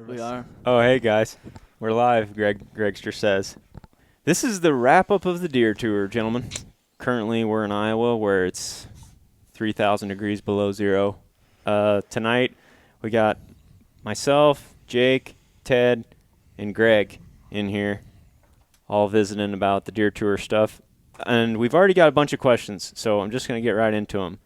We are. Oh, hey, guys. We're live, Gregster says. This is the wrap-up of the deer tour, gentlemen. Currently, we're in Iowa, where it's 3,000 degrees below zero. Tonight, we got myself, Jake, Ted, and Greg in here, all visiting about the deer tour stuff. And we've already got a bunch of questions, so I'm just going to get right into them.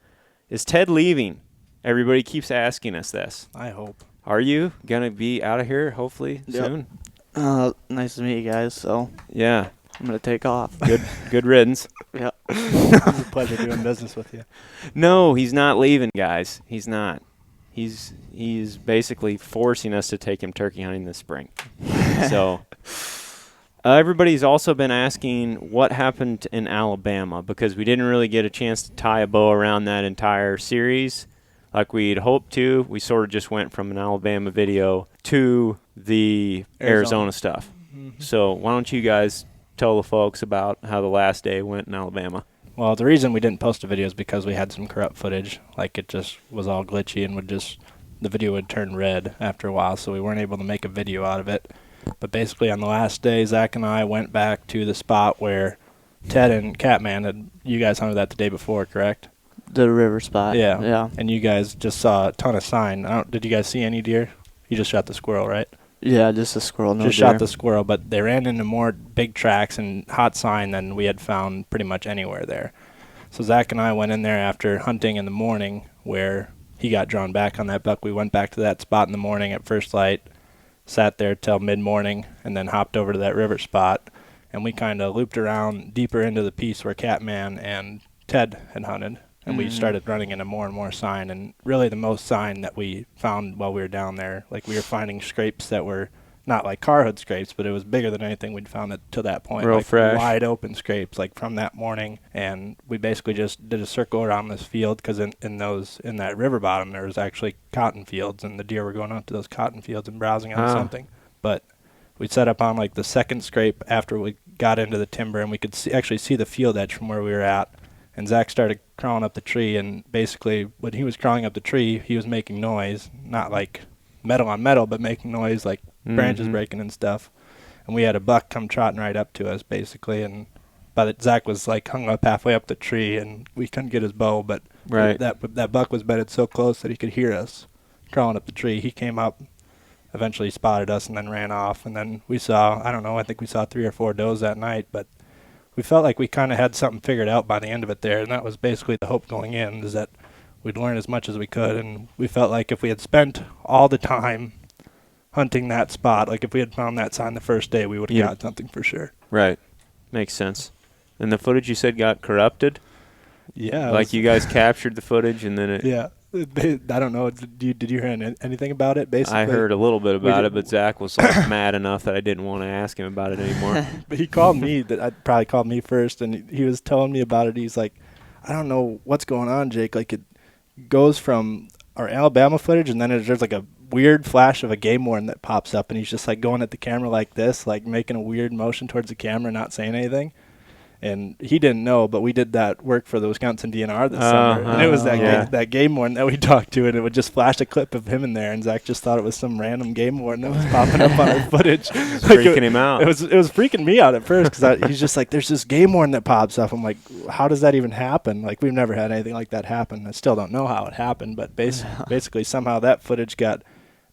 Is Ted leaving? Everybody keeps asking us this. I hope. Are you going to be out of here, hopefully, soon? Nice to meet you guys. So Yeah. I'm gonna take off. Good riddance. Yeah. It's a pleasure doing business with you. No, he's not leaving, guys. He's not. He's basically forcing us to take him turkey hunting this spring. So everybody's also been asking what happened in Alabama, because we didn't really get a chance to tie a bow around that entire series like we'd hoped to. We sort of just went from an Alabama video to the Arizona stuff. Mm-hmm. So why don't you guys tell the folks about how the last day went in Alabama? Well, the reason we didn't post a video is because we had some corrupt footage. Like, it just was all glitchy and the video would turn red after a while, so we weren't able to make a video out of it. But basically, on the last day, Zach and I went back to the spot where Ted and Catman you guys hunted that the day before, correct? The river spot. Yeah. Yeah. And you guys just saw a ton of sign. Did you guys see any deer? You just shot the squirrel, right? Yeah, just a squirrel. No Just deer. shot the squirrel, but they ran into more big tracks and hot sign than we had found pretty much anywhere there. So Zach and I went in there after hunting in the morning where he got drawn back on that buck. We went back to that spot in the morning at first light, sat there till mid-morning, and then hopped over to that river spot. And we kind of looped around deeper into the piece where Catman and Ted had hunted. And we started running into more and more sign, and really the most sign that we found while we were down there. Like, we were finding scrapes that were not like car hood scrapes, but it was bigger than anything we'd found to that point. Real like fresh. Wide open scrapes, like from that morning. And we basically just did a circle around this field because in that river bottom there was actually cotton fields, and the deer were going out to those cotton fields and browsing on something. But we set up on like the second scrape after we got into the timber, and we could actually see the field edge from where we were at. And Zach started crawling up the tree, and basically when he was crawling up the tree, he was making noise, not like metal on metal, but making noise like branches breaking and stuff. And we had a buck come trotting right up to us, basically, and Zach was like hung up halfway up the tree, and we couldn't get his bow, but that buck was bedded so close that he could hear us crawling up the tree. He came up, eventually spotted us, and then ran off. And then we saw, I think we saw 3 or 4 does that night, but we felt like we kind of had something figured out by the end of it there, and that was basically the hope going in, is that we'd learn as much as we could. And we felt like if we had spent all the time hunting that spot, like if we had found that sign the first day, we would have got something for sure. Right. Makes sense. And the footage you said got corrupted? Yeah. Like you guys captured the footage and then it... Yeah. I don't know. Did you hear anything about it? Basically, I heard a little bit about it, but Zach was like mad enough that I didn't want to ask him about it anymore. But he called me. That probably called me first, and he was telling me about it. He's like, I don't know what's going on, Jake. Like, it goes from our Alabama footage, and then there's like a weird flash of a game warden that pops up, and he's just like going at the camera like this, like making a weird motion towards the camera, not saying anything. And he didn't know, but we did that work for the Wisconsin DNR this summer. And it was that game warden that we talked to, and it would just flash a clip of him in there, and Zach just thought it was some random game warden that was popping up on our footage. Freaking him out. It was freaking me out at first, because he's just like, there's this game warden that pops up. I'm like, how does that even happen? Like, we've never had anything like that happen. I still don't know how it happened, but basically somehow that footage got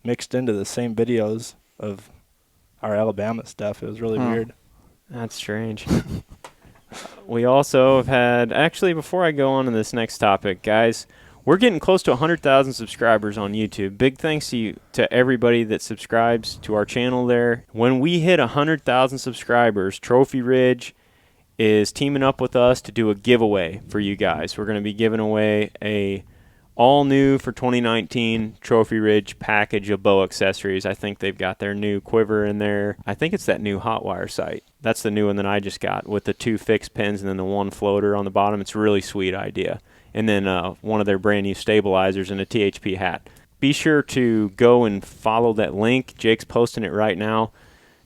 mixed into the same videos of our Alabama stuff. It was really weird. That's strange. We also have had, actually, before I go on to this next topic, guys, we're getting close to 100,000 subscribers on YouTube. Big thanks to everybody that subscribes to our channel there. When we hit 100,000 subscribers, Trophy Ridge is teaming up with us to do a giveaway for you guys. We're going to be giving away a all new for 2019 Trophy Ridge package of bow accessories. I think they've got their new quiver in there. I think it's that new hot wire sight. That's the new one that I just got with the 2 fixed pins and then the 1 floater on the bottom. It's a really sweet idea. And then one of their brand new stabilizers and a THP hat. Be sure to go and follow that link. Jake's posting it right now.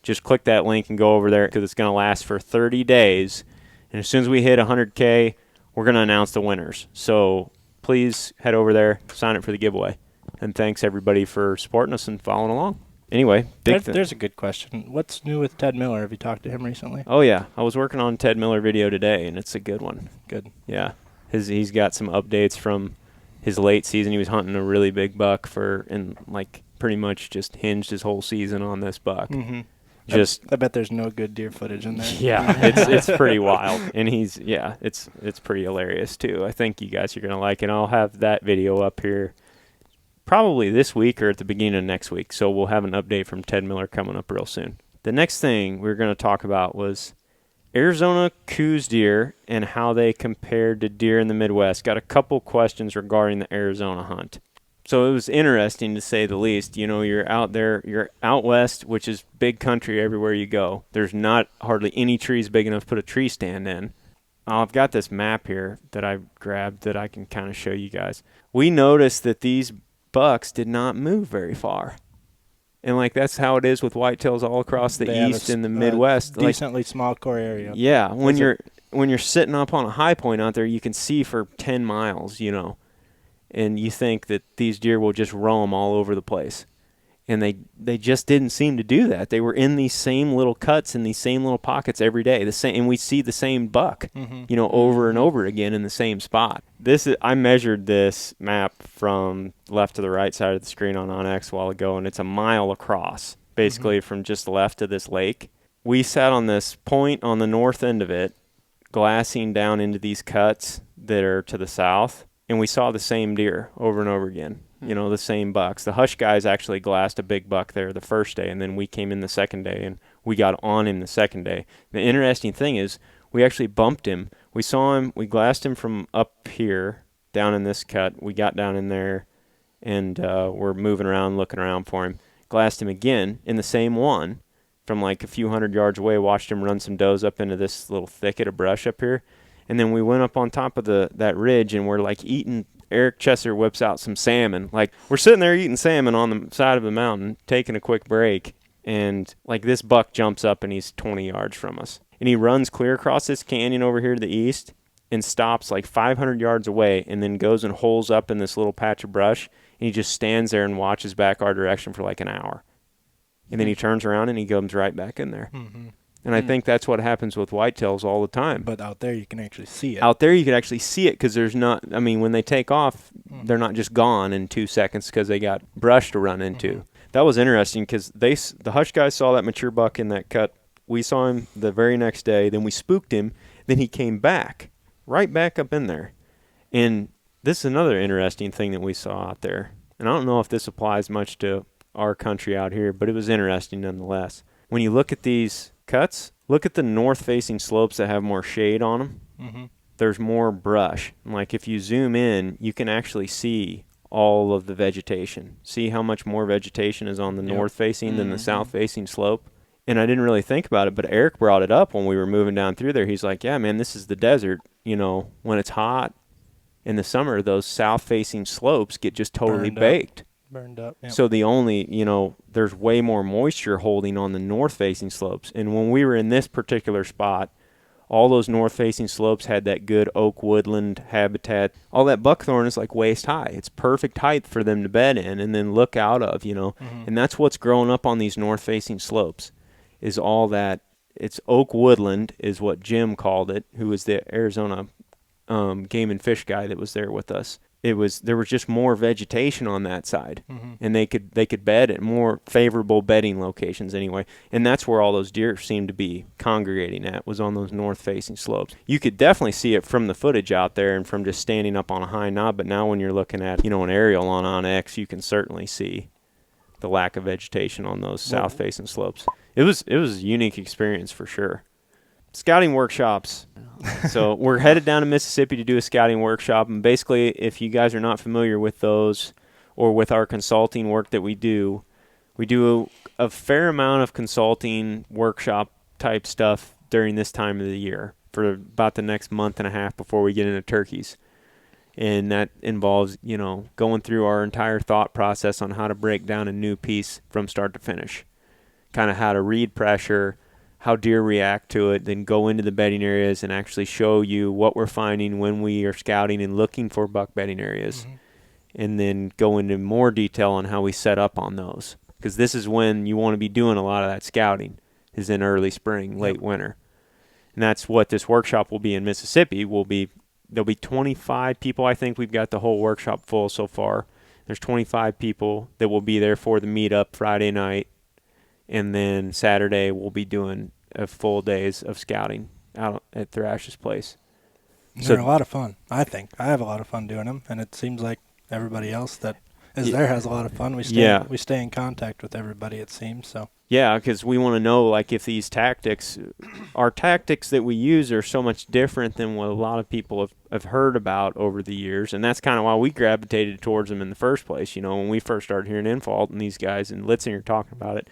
Just click that link and go over there because it's going to last for 30 days. And as soon as we hit 100K, we're going to announce the winners. So please head over there, sign up for the giveaway. And thanks, everybody, for supporting us and following along. anyway, There's a good question. What's new with Ted Miller? Have you talked to him recently? Oh yeah, I was working on Ted Miller video today, and it's a good one. Good. Yeah, he's got some updates from his late season. He was hunting a really big buck and like pretty much just hinged his whole season on this buck. Mm-hmm. Just I bet there's no good deer footage in there. yeah, it's pretty wild, and it's pretty hilarious too. I think you guys are gonna like it. I'll have that video up here probably this week or at the beginning of next week. So we'll have an update from Ted Miller coming up real soon. The next thing we were going to talk about was Arizona coos deer and how they compared to deer in the Midwest. Got a couple questions regarding the Arizona hunt. So it was interesting to say the least. You know, you're out there, you're out west, which is big country everywhere you go. There's not hardly any trees big enough to put a tree stand in. I've got this map here that I grabbed that I can kind of show you guys. We noticed that these bucks did not move very far. And like that's how it is with whitetails all across the east and the Midwest. Decently small core area. Yeah, when you're sitting up on a high point out there, you can see for 10 miles, you know. And you think that these deer will just roam all over the place. And they just didn't seem to do that. They were in these same little cuts in these same little pockets every day. And we see the same buck, you know, over and over again in the same spot. I measured this map from left to the right side of the screen on OnX a while ago, and it's a mile across, basically from just left to this lake. We sat on this point on the north end of it, glassing down into these cuts that are to the south, and we saw the same deer over and over again. You know, the same bucks. The Hush guys actually glassed a big buck there the first day, and then we came in the second day, and we got on him the second day. The interesting thing is we actually bumped him. We saw him. We glassed him from up here down in this cut. We got down in there, and we're moving around, looking around for him. Glassed him again in the same one from like a few hundred yards away, watched him run some does up into this little thicket of brush up here. And then we went up on top of that ridge, and we're like eating. Eric Chesser whips out some salmon. Like, we're sitting there eating salmon on the side of the mountain, taking a quick break, and like this buck jumps up and he's 20 yards from us. And he runs clear across this canyon over here to the east and stops like 500 yards away, and then goes and holes up in this little patch of brush, and he just stands there and watches back our direction for like an hour. And then he turns around and he comes right back in there. Mm-hmm. And I think that's what happens with whitetails all the time. But out there you can actually see it. Out there you can actually see it because there's not, I mean, when they take off, they're not just gone in 2 seconds because they got brush to run into. Mm-hmm. That was interesting because the Hush guys saw that mature buck in that cut. We saw him the very next day. Then we spooked him. Then he came back, right back up in there. And this is another interesting thing that we saw out there. And I don't know if this applies much to our country out here, but it was interesting nonetheless. When you look at these cuts, look at the north-facing slopes that have more shade on them. Mm-hmm. There's more brush. Like if you zoom in, you can actually see all of the vegetation. See how much more vegetation is on the north-facing than the south-facing slope? And I didn't really think about it, but Eric brought it up when we were moving down through there. He's like, yeah, man, this is the desert. You know, when it's hot in the summer, those south-facing slopes get just totally baked. Burned up. Yep. So the only, you know, there's way more moisture holding on the north-facing slopes. And when we were in this particular spot, all those north-facing slopes had that good oak woodland habitat. All that buckthorn is like waist high. It's perfect height for them to bed in and then look out of, you know. Mm-hmm. And that's what's growing up on these north-facing slopes is all that. It's oak woodland is what Jim called it, who was the Arizona game and fish guy that was there with us. There was just more vegetation on that side, and they could bed at more favorable bedding locations anyway, and that's where all those deer seemed to be congregating at, was on those north-facing slopes. You could definitely see it from the footage out there and from just standing up on a high knob, but now when you're looking at, you know, an aerial on X, you can certainly see the lack of vegetation on those south-facing slopes. It was a unique experience for sure. Scouting workshops. So we're headed down to Mississippi to do a scouting workshop, and basically if you guys are not familiar with those or with our consulting work that we do a fair amount of consulting workshop type stuff during this time of the year for about the next month and a half before we get into turkeys. And that involves, you know, going through our entire thought process on how to break down a new piece from start to finish, kind of how to read pressure, how deer react to it, then go into the bedding areas and actually show you what we're finding when we are scouting and looking for buck bedding areas, and then go into more detail on how we set up on those. because this is when you want to be doing a lot of that scouting, is in early spring, late winter. And that's what this workshop will be in Mississippi. There'll be 25 people. I think we've got the whole workshop full so far. There's 25 people that will be there for the meetup Friday night. And then Saturday we'll be doing a full days of scouting out at Thrash's place. They're a lot of fun, I think. I have a lot of fun doing them, and it seems like everybody else that is there has a lot of fun. We stay in contact with everybody, it seems. So yeah, because we want to know, like, if these tactics, our tactics that we use are so much different than what a lot of people have heard about over the years, and that's kind of why we gravitated towards them in the first place. You know, when we first started hearing Infault and these guys and Litzinger talking about it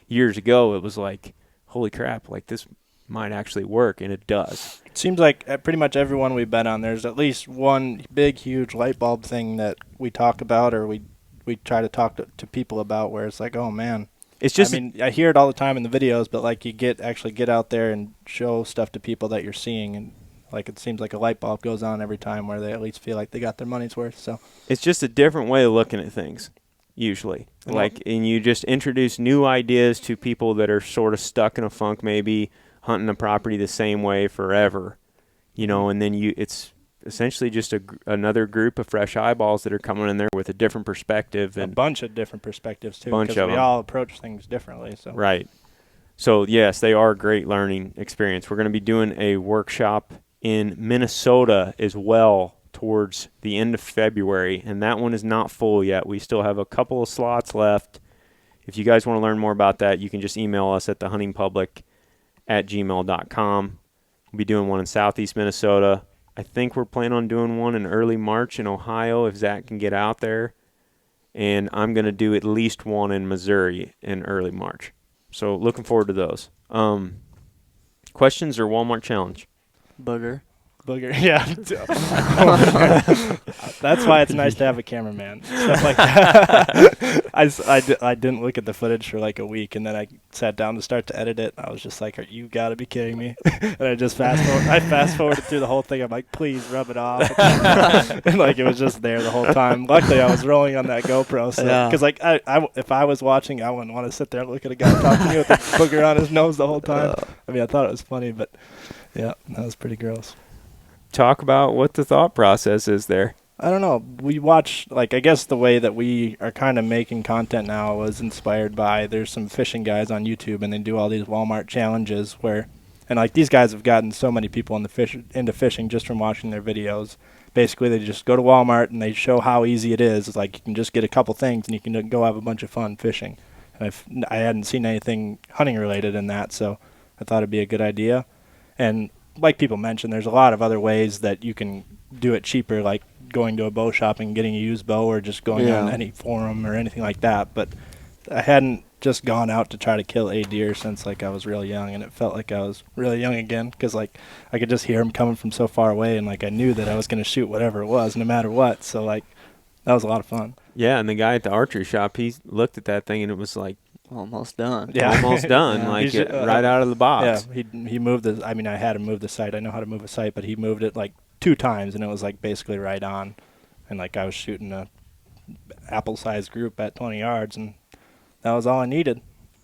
years ago, it was like, holy crap, like this might actually work, and it does. it seems like pretty much everyone we've been on, there's at least one big, huge light bulb thing that we talk about, or we try to talk to people about, where it's like, oh man. It's just, I mean, I hear it all the time in the videos, but like you actually get out there and show stuff to people that you're seeing, and like it seems like a light bulb goes on every time where they at least feel like they got their money's worth. So it's just a different way of looking at things, usually. And you just introduce new ideas to people that are sort of stuck in a funk, maybe hunting a property the same way forever, you know, and then it's essentially just another group of fresh eyeballs that are coming in there with a different perspective. And a bunch of different perspectives, too, because we all approach things differently. So right. So, yes, they are a great learning experience. We're going to be doing a workshop in Minnesota as well towards the end of February, and that one is not full yet. We still have a couple of slots left. If you guys want to learn more about that, you can just email us at thehuntingpublic@gmail.com. We'll be doing one in southeast Minnesota. I think we're planning on doing one in early March in Ohio if Zach can get out there. And I'm going to do at least one in Missouri in early March. So looking forward to those. Questions or Walmart challenge? Booger. Yeah. That's why it's nice to have a cameraman. Stuff like that. I didn't look at the footage for like a week, and then I sat down to start to edit it. I was just like, you got to be kidding me. And I just fast forwarded through the whole thing. I'm like, please rub it off. And like it was just there the whole time. Luckily, I was rolling on that GoPro. So, because like if I was watching, I wouldn't want to sit there and look at a guy talking to me with a booger on his nose the whole time. I mean, I thought it was funny, but yeah, that was pretty gross. Talk about what the thought process is there. I don't know. We watch, like, I guess the way that we are kind of making content now was inspired by, there's some fishing guys on YouTube, and they do all these Walmart challenges where, and like these guys have gotten so many people into fishing just from watching their videos. Basically, they just go to Walmart and they show how easy it is. It's like you can just get a couple things and you can go have a bunch of fun fishing. And I hadn't seen anything hunting related in that, so I thought it'd be a good idea. And like people mentioned, there's a lot of other ways that you can do it cheaper, like going to a bow shop and getting a used bow, or just going on any forum or anything like that. But I hadn't just gone out to try to kill a deer since like I was real young, and it felt like I was really young again, because like I could just hear him coming from so far away, and like I knew that I was going to shoot whatever it was, no matter what. So like that was a lot of fun. Yeah, and the guy at the archery shop, he looked at that thing and it was like, almost done. Yeah. Almost done, Yeah. like right out of the box. Yeah, he moved the. I mean, I had him move the sight. I know how to move a sight, but he moved it like 2 times, and it was like basically right on. And like I was shooting a apple-sized group at 20 yards, and that was all I needed.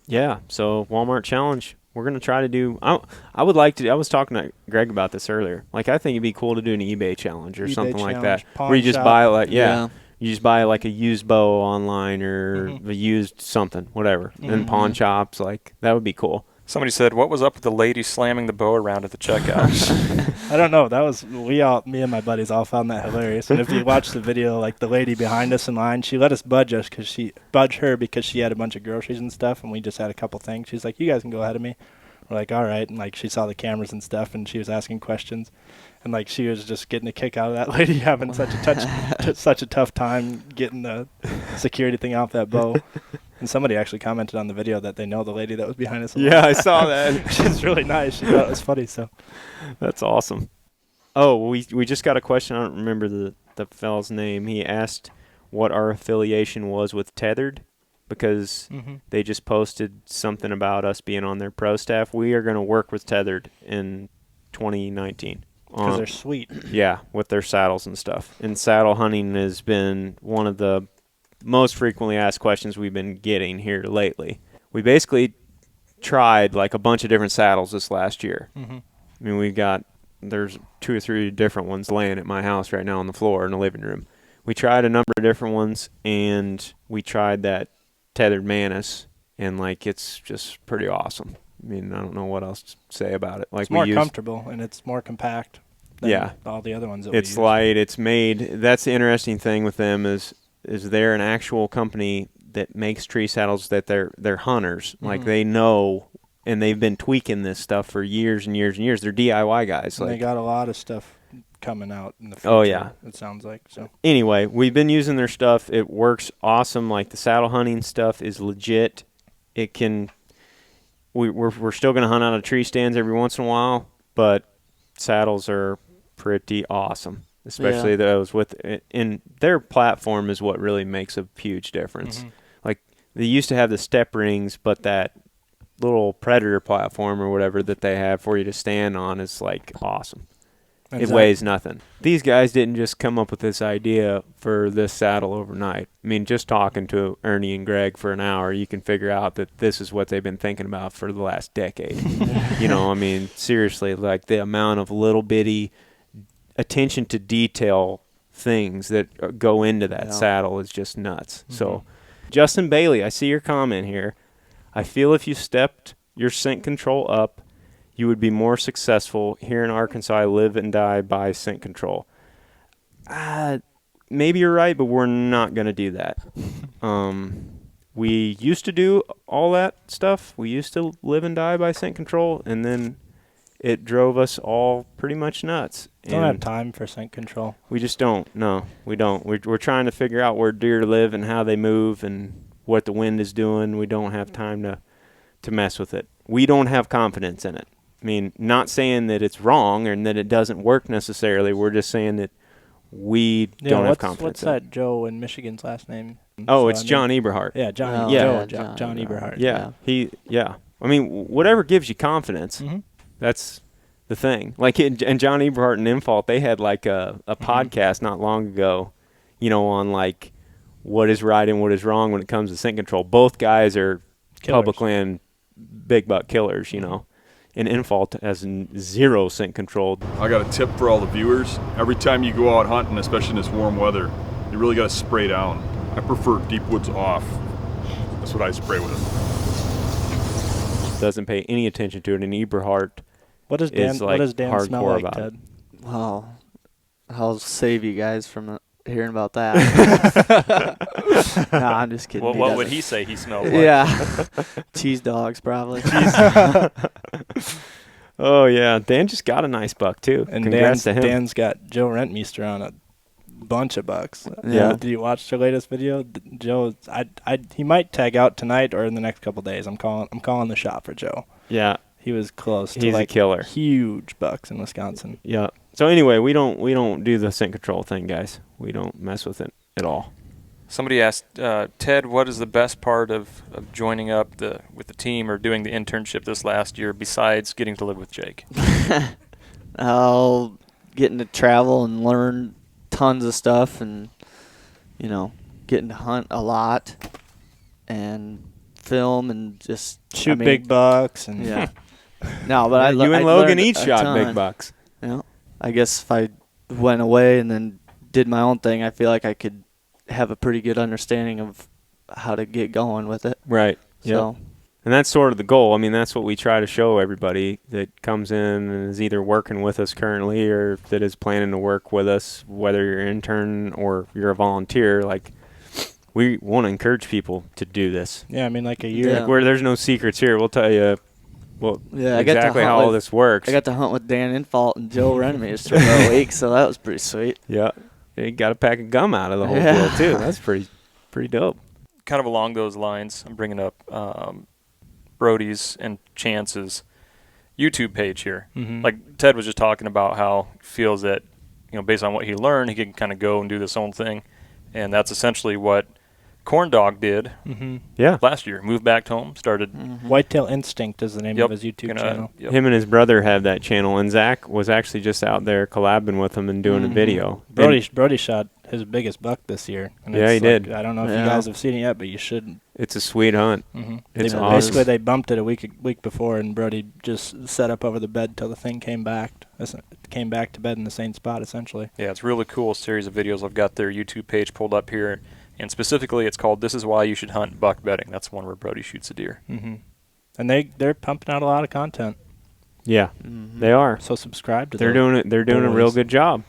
Yeah. So Walmart challenge, we're gonna try to do. I would like to. I was talking to Greg about this earlier. Like I think it'd be cool to do an eBay challenge or eBay something challenge, like that, pawn where you just shop. buy like Yeah. You just buy like a used bow online or a used something, whatever, and pawn shops. Like that would be cool. Somebody said, "What was up with the lady slamming the bow around at the checkout?" I don't know. That was me and my buddies all found that hilarious. And if you watch the video, like the lady behind us in line, she let us budge her because she had a bunch of groceries and stuff, and we just had a couple things. She's like, "You guys can go ahead of me." We're like, "All right." And like she saw the cameras and stuff, and she was asking questions, and like she was just getting a kick out of that lady having such a tough time getting the security thing off that bow. And somebody actually commented on the video that they know the lady that was behind us. Yeah, I saw that. She's really nice. She thought it was funny. So That's awesome. Oh, we just got a question. I don't remember the fellow's name. He asked what our affiliation was with Tethered, because they just posted something about us being on their pro staff. We are going to work with Tethered in 2019. because they're sweet. Yeah, with their saddles and stuff. And saddle hunting has been one of the most frequently asked questions we've been getting here lately. We basically tried like a bunch of different saddles this last year. Mm-hmm. I mean, there's 2 or 3 different ones laying at my house right now on the floor in the living room. We tried a number of different ones, and we tried that Tethered Manus, and like it's just pretty awesome. I mean, I don't know what else to say about it. Like It's more comfortable and it's more compact than all the other ones that we use. It's light. It's made. That's the interesting thing with them is they're an actual company that makes tree saddles that they're hunters. Mm-hmm. Like they know, and they've been tweaking this stuff for years and years and years. They're DIY guys. And like, they got a lot of stuff coming out in the future. Oh yeah, it sounds like. So anyway, we've been using their stuff. It works awesome. Like the saddle hunting stuff is legit. It can. We're still going to hunt out of tree stands every once in a while, but saddles are pretty awesome, especially those with in their platform is what really makes a huge difference. Mm-hmm. Like they used to have the step rings, but that little Predator platform or whatever that they have for you to stand on is like awesome. It weighs nothing. These guys didn't just come up with this idea for this saddle overnight. I mean, just talking to Ernie and Greg for an hour, you can figure out that this is what they've been thinking about for the last decade. You know, I mean, seriously, like the amount of little bitty attention to detail things that go into that saddle is just nuts. Mm-hmm. So, Justin Bailey, I see your comment here. I feel if you stepped your scent control up, you would be more successful. Here in Arkansas, I live and die by scent control. Maybe you're right, but we're not going to do that. We used to do all that stuff. We used to live and die by scent control, and then it drove us all pretty much nuts. Don't have time for scent control. We just don't. No, we don't. We're trying to figure out where deer live and how they move and what the wind is doing. We don't have time to mess with it. We don't have confidence in it. I mean, not saying that it's wrong and that it doesn't work necessarily. We're just saying that we don't have confidence. What's that Joe in Michigan's last name? Oh, it's John Eberhart. Yeah, John Eberhart. Yeah. I mean, whatever gives you confidence, that's the thing. Like, and John Eberhart and Infault, they had like a podcast not long ago, you know, on like what is right and what is wrong when it comes to scent control. Both guys are public land big buck killers, you know. And Infault has 0 scent controlled. I got a tip for all the viewers. Every time you go out hunting, especially in this warm weather, you really got to spray down. I prefer deep woods off. That's what I spray with it. Doesn't pay any attention to it, and Eberhard what does Dan smell like, Ted? Well, I'll save you guys from hearing about that. No, I'm just kidding. Well, what would he say he smelled like? Yeah. Cheese dogs, probably. Oh, yeah. Dan just got a nice buck, too. And congrats to him. Dan's got Joe Rentmeester on a bunch of bucks. Yeah. Did you watch the latest video? Joe, he might tag out tonight or in the next couple of days. I'm calling the shot for Joe. Yeah. He was close to He's a killer. Huge bucks in Wisconsin. Yeah. So anyway, we don't do the scent control thing, guys. We don't mess with it at all. Somebody asked Ted, what is the best part of joining up with the team or doing the internship this last year besides getting to live with Jake? Getting to travel and learn tons of stuff, and getting to hunt a lot and film and just shoot big bucks and No, but you and Logan each shot big bucks. Yeah, I guess if I went away and then did my own thing, I feel like I could have a pretty good understanding of how to get going with it. Right. So, and that's sort of the goal. I mean, that's what we try to show everybody that comes in and is either working with us currently or that is planning to work with us, whether you're an intern or you're a volunteer. Like, we want to encourage people to do this. Yeah, I mean, like a year. Like, where there's no secrets here. We'll tell you exactly how all this works. I got to hunt with Dan Infault and Joe Renemy for a week, so that was pretty sweet. Yeah. You got a pack of gum out of the whole deal, too. That's pretty dope. Kind of along those lines, I'm bringing up Brody's and Chance's YouTube page here. Mm-hmm. Like Ted was just talking about how he feels that, based on what he learned, he can kind of go and do this own thing. And that's essentially what Corn Dog did last year. Moved back home, started. Mm-hmm. Whitetail Instinct is the name of his YouTube channel. Him and his brother have that channel, and Zach was actually just out there collabing with him and doing a video. Brody shot his biggest buck this year. And Yeah, he did. I don't know if you Yeah. guys have seen it yet, but you should. It's a sweet hunt. It's awesome. Basically, they bumped it a week before, and Brody just set up over the bed till the thing came back. Came back to bed in the same spot, essentially. Yeah, it's a really cool series of videos. I've got their YouTube page pulled up here, and specifically, it's called "This Is Why You Should Hunt Buck Bedding." That's one where Brody shoots a deer. And they're pumping out a lot of content. Yeah, they are. So subscribe to They're them. doing it. They're doing a real good job.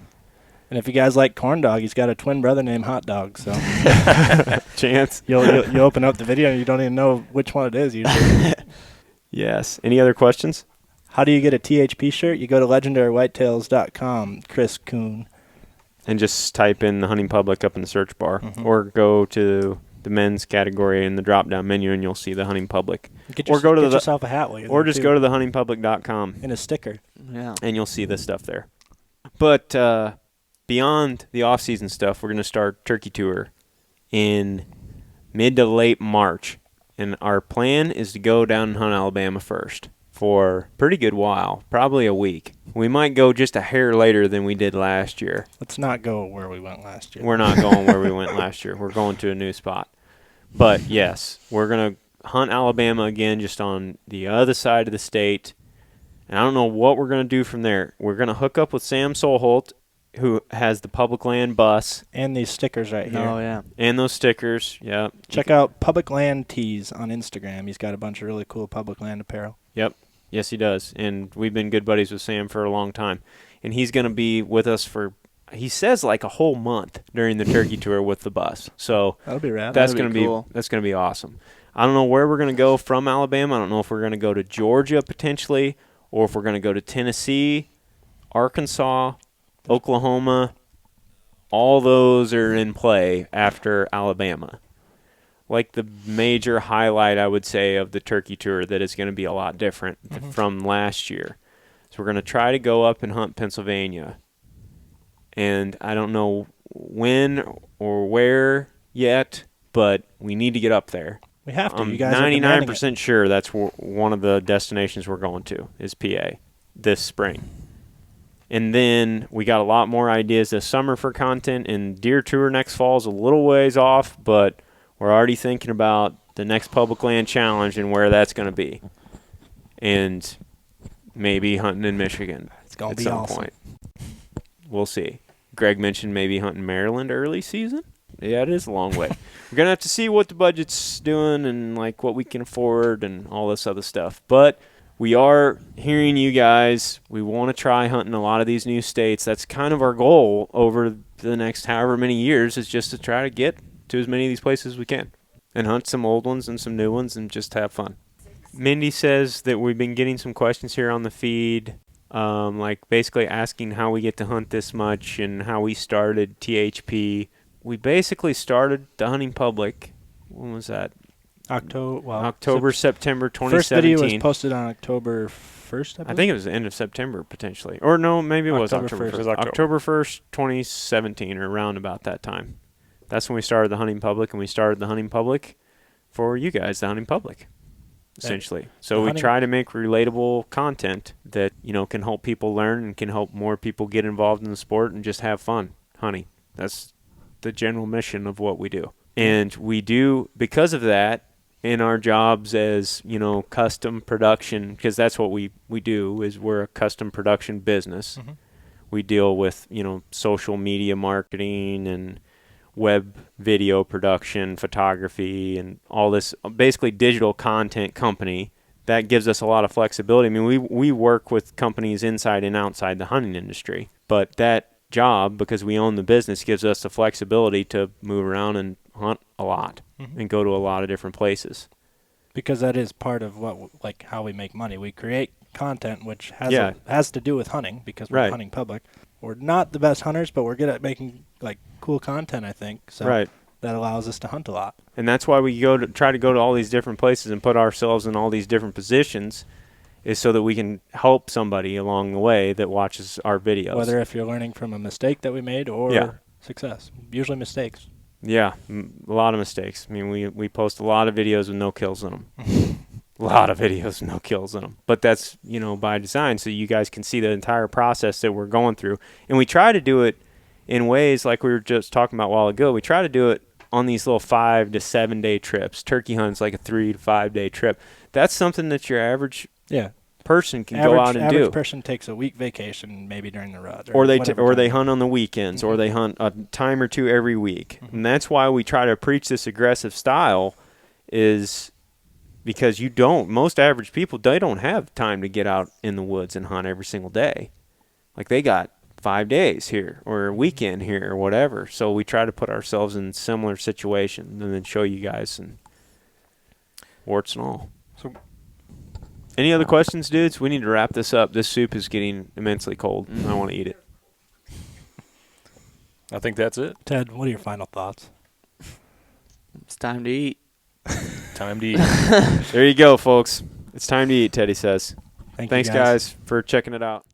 And if you guys like corn dog, he's got a twin brother named Hot Dog. So Chance. you open up the video and you don't even know which one it is usually. Yes. Any other questions? How do you get a THP shirt? You go to legendarywhitetails.com, Chris Kuhn. And just type in the hunting public up in the search bar, or go to the men's category in the drop-down menu, and you'll see the hunting public. Get yourself a hat while you're Or there, just too. go to thehuntingpublic.com. And a sticker. Yeah. And you'll see this stuff there. But beyond the off-season stuff, we're going to start turkey tour in mid to late March. And our plan is to go down and hunt Alabama first for a pretty good while, probably a week. We might go just a hair later than we did last year. Let's not go where we went last year. We're not going where we went last year. We're going to a new spot. But, yes, we're going to hunt Alabama again just on the other side of the state. And I don't know what we're going to do from there. We're going to hook up with Sam Solholt, who has the public land bus. And these stickers right here. Oh, yeah. And those stickers, yeah. Check out Public Land Tees on Instagram. He's got a bunch of really cool public land apparel. Yep. Yes, he does. And we've been good buddies with Sam for a long time. And he's going to be with us for, he says, like a whole month during the turkey tour with the bus. So That'll be rad. that's That'd going be to cool. be that's going to be awesome. I don't know where we're going to go from Alabama. I don't know if we're going to go to Georgia potentially, or if we're going to go to Tennessee, Arkansas, Oklahoma. All those are in play after Alabama. Like the major highlight, I would say, of the turkey tour that is going to be a lot different from last year. So we're going to try to go up and hunt Pennsylvania. And I don't know when or where yet, but we need to get up there. We have to. I'm You guys are demanding 99% sure that's one of the destinations we're going to is PA this spring. And then we got a lot more ideas this summer for content, and Deer Tour next fall is a little ways off, but we're already thinking about the next public land challenge and where that's going to be. And maybe hunting in Michigan It's gonna at be some awesome. point. We'll see. Greg mentioned maybe hunting Maryland early season. Yeah, it is a long way. We're going to have to see what the budget's doing and like what we can afford and all this other stuff. But we are hearing you guys. We want to try hunting a lot of these new states. That's kind of our goal over the next however many years, is just to try to get to as many of these places as we can and hunt some old ones and some new ones and just have fun. Mindy says that we've been getting some questions here on the feed, like basically asking how we get to hunt this much and how we started THP. We basically started the hunting public. When was that? October, September 2017. First video was posted on October 1st, I think it was the end of September, potentially. Or no, maybe it was October October 1st. 1st. October 1st, 2017, or around about that time. That's when we started the hunting public, and we started the hunting public for you guys, the hunting public, essentially. So we try to make relatable content that, can help people learn and can help more people get involved in the sport and just have fun hunting. That's the general mission of what we do. And we do, because of that, in our jobs as, custom production, because that's what we do, is we're a custom production business. We deal with, social media marketing and web video production, photography, and all this, basically digital content company. That gives us a lot of flexibility. I mean, we work with companies inside and outside the hunting industry, but that job, because we own the business, gives us the flexibility to move around and hunt a lot and go to a lot of different places. Because that is part of how we make money. We create content which has to do with hunting, because we're hunting public. We're not the best hunters, but we're good at making cool content, I think. So that allows us to hunt a lot. And that's why we try to go to all these different places and put ourselves in all these different positions, is so that we can help somebody along the way that watches our videos. Whether if you're learning from a mistake that we made or success. Usually mistakes. Yeah, a lot of mistakes. I mean, we post a lot of videos with no kills in them. A lot of videos with no kills in them. But that's, by design, so you guys can see the entire process that we're going through. And we try to do it in ways like we were just talking about a while ago. We try to do it on these little 5 to 7 day trips. Turkey hunt's like a 3 to 5 day trip. That's something that your average person can go out and do. Average person takes a week vacation maybe during the rut, or they hunt on the weekends, or they hunt a time or two every week. And that's why we try to preach this aggressive style, is because most average people, they don't have time to get out in the woods and hunt every single day. Like, they got 5 days here or a weekend here or whatever. So we try to put ourselves in similar situations and then show you guys, and warts and all. So, any other questions, dudes? We need to wrap this up. This soup is getting immensely cold. I want to eat it. I think that's it. Ted, what are your final thoughts? It's time to eat. Time to eat. There you go, folks. It's time to eat, Teddy says. Thanks, Thanks, guys, for checking it out.